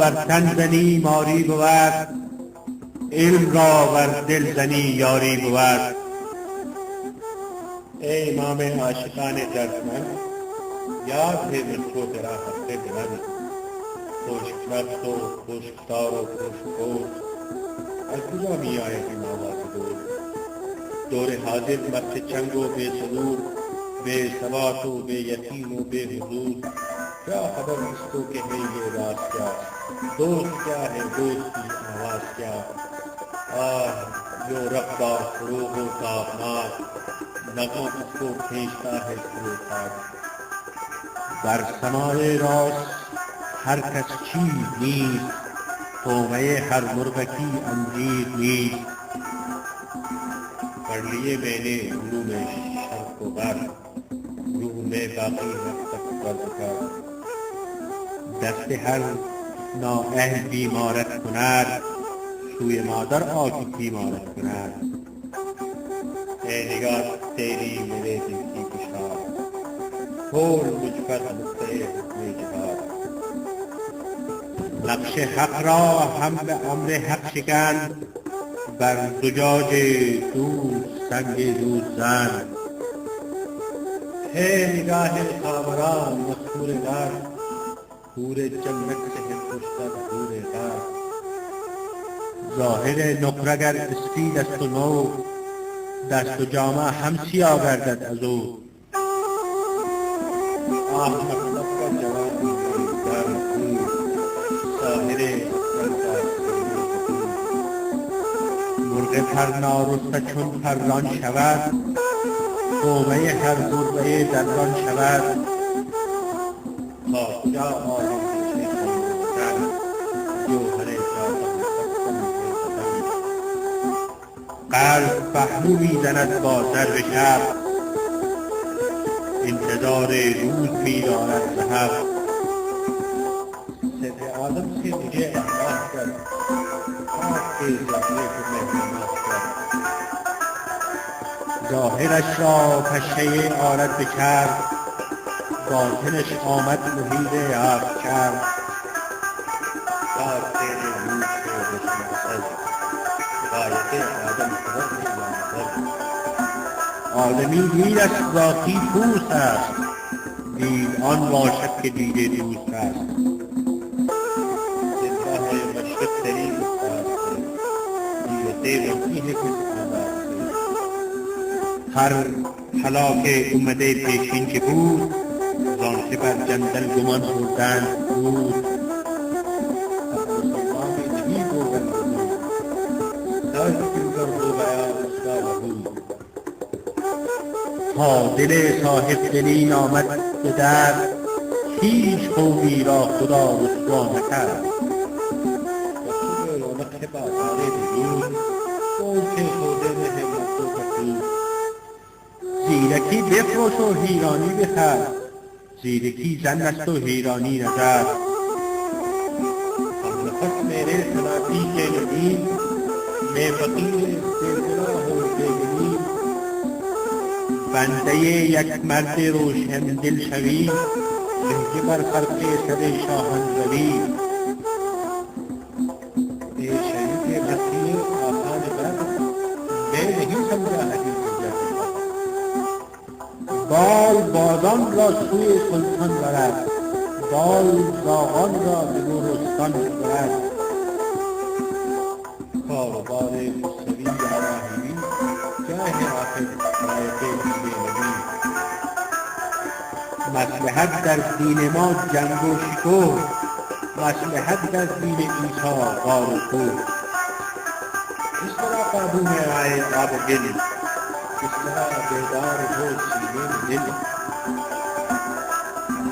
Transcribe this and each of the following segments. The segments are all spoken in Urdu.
بر تن زنی ماری بود، علم را بر دل زنی یاری بود. اے امام عاشقان دردمند، یاد ہے مجھ کو تیرا حق بلند. خشک نفس و خشکسار و خشک‌پوش، از کجا می آید این آواز دور؟ دور حاضر مست چنگ و بے سرور، بے ثبات و بے یقین و بے حضور. کیا خبر اس کو کہ ہے یہ راز کیا، دوست کیا ہے دوست کی آواز کیا. آہ جو رقبہ فروغ و تابناک، نغمہ اس کو کھینچتا ہے سوی خاک. در سماع راست هر کس چیز نیست، طعمه هر مرغکی انجیر نیست. پڑھ لیے میں نے علوم شرق و غرب، روح میں باقی ہے تک ورد کا. دست هر نااهل بیمارت کند، سوی مادر آکی بیمارت کند. اے نگاه تیری میرے دل کی گشاد، کھول مجھ پر نقطۂ حکم جہاد. نقش حق را هم به امر حق شکند، بر زجاج دوست سنگ دوست زن. ہے نگاه کامران مذکور در، حور جنت سے ہے خوشتر حور غر. ظاهر نقره اگر اسپید است و نو، دست و جامه هم سیاه گردد از او. آه مطلب کا جوابی در خون، ظاهر اکرم کا مرغ پر نارسته چون پران شود، طعمه هر گربه دربان شود. تا کجا آیم پیش خمیردن، جوهر جادم قلب پهلو میزند با ضرب شب، انتظار روز می‌دارد سحر. صدر آدم سے مجھے آگاہ کر، خاک کے زهره کو مهمانات کر. ظاهرش را پشه آرد به چرخ، باطنش آمد محیط عقل کرد. خاک تیرے روح سے بشناسد، غایت آدم خبر نیامد. آدمی دیدش ذاتی پوست است، دید آن باشد که دیده دوست است. دلگاه مشرق تری استاد سے، دیرتے بنتی ہے کس آباد سے. هر هلاک امت پیشین که بود، زان که بر جندل گمان بردند بود. مسلمان نہیں گوگن بود، درد کیوں کر ہو گیا اس کا وجود. تا دل صاحب دلین آمد به درد، هیچ قومی را خدا رسوا نکرد. رسول رونق بازار وجود، قوم کے سودے میں ہے مرد و مخلوق. زیرکی بفروش و حیرانی بخر، زیرکی زن است و حیرانی نظر. ہم نفس میرے سناتی کے نہیں، میں فقیر بے گناہ و بے گنی. بنده یک مرد روشن دل شوی، که بر خلق سر شاهان روی. اے شریف بخیل آسان بر، میں نہیں سمجھا حدیث جب بال بادان را سوی سلطان برد، بال زاغان را به گورستان برد. کاروبار مستوی آراهی، کیا ہے آخر لایق دین نبی. مصلحت در دین ما جنگ و شکوه، مصلحت در دین عیسی غار و کوه. اس طرح قابو میں آئے آب و گل، اس طرح بیدار ہو سینے میں دل.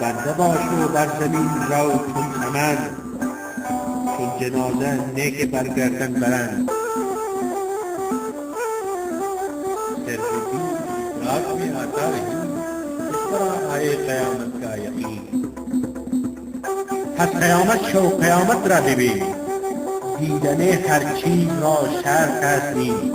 بنده باش و بر زمین رو چون چمن، چون جنازه نیک برگردن برند. صرف دین افراد میں آتا رہی، اس طرح آئے قیامت کا یقین. پس قیامت شو قیامت را ببین، دیدن هر چیز را شرط است نیست.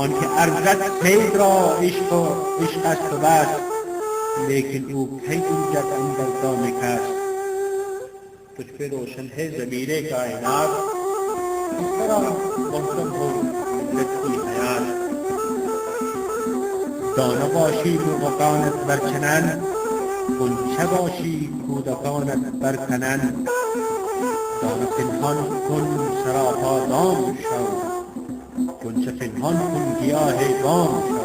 آنکه ارزد صید را عشق است و بس، لیکن او کی گنجد اندر دام کس. تجھ پہ روشن ہے ضمیر کائنات، کس طرح محکم ہو ملت کی حیات. دانه باشی مرغکانت برکنند، غنچه باشی کودکانت برکنند. دانه پنهان کن سراپا دام شو، غنچه پنهان کن گیاه بام شو.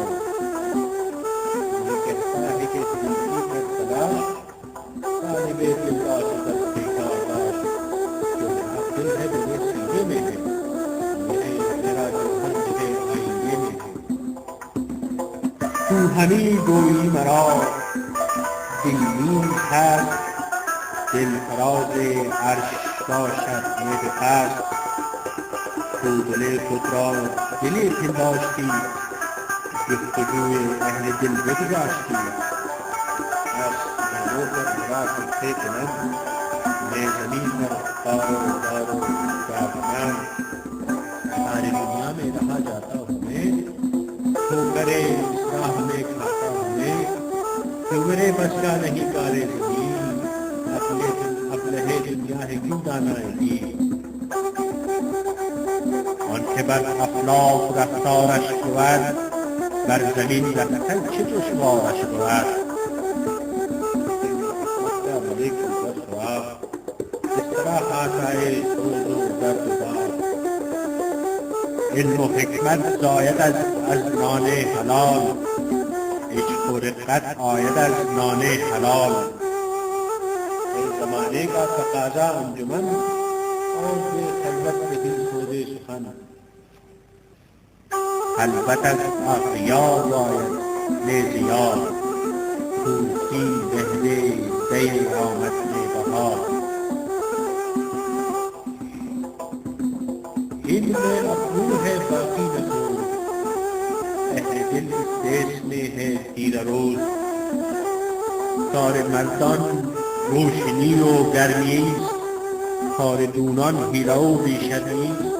یہ کہتا ہے کہ زندگی پر تلاش طالب دل عاشق پیکارداش، جو میرا دل ہے میرے سینے میں ہے، میرا جوہر میرے آئینے میں ہے. تو ہمی گویی مرا دل نیز هست، دل فراز عرش باشد مهر هست. تو دل خود را دلی پنداشتی، جستجوی اهل دل بگذاشتی. بس جانوں پر نگاہ کرتے کنم، میں زمین پر دارو کیا بنام. ساری دنیا میں رہا جاتا ہوں میں، ٹھوکرے اس راہ میں کھاتا ہوں میں. تو میرے بس کا نہیں کارے زمین، اب لہے دنیا ہے کیوں دانائے گی. آنکه بر افلاک رفتارش بود، بر زمین رفتن چه دشوارش بود. اس طرح آسائے سوز و درد و بار. علم و حکمت زاید از نان حلال، عشق و رقت آید از نان حلال. زمانے کا تقاضا انجمن اور بے خلوت نہیں سودے سخن. خلوت از اغیار آید نیزیار، طوطی بهره دی آمد بهار. علم اپنو ہے باقی نسوز، اہل دل اس دیش میں ہے تیر روز. کار مردان روشنی و گرمی است، کار دونان حیله و بیشرمی است.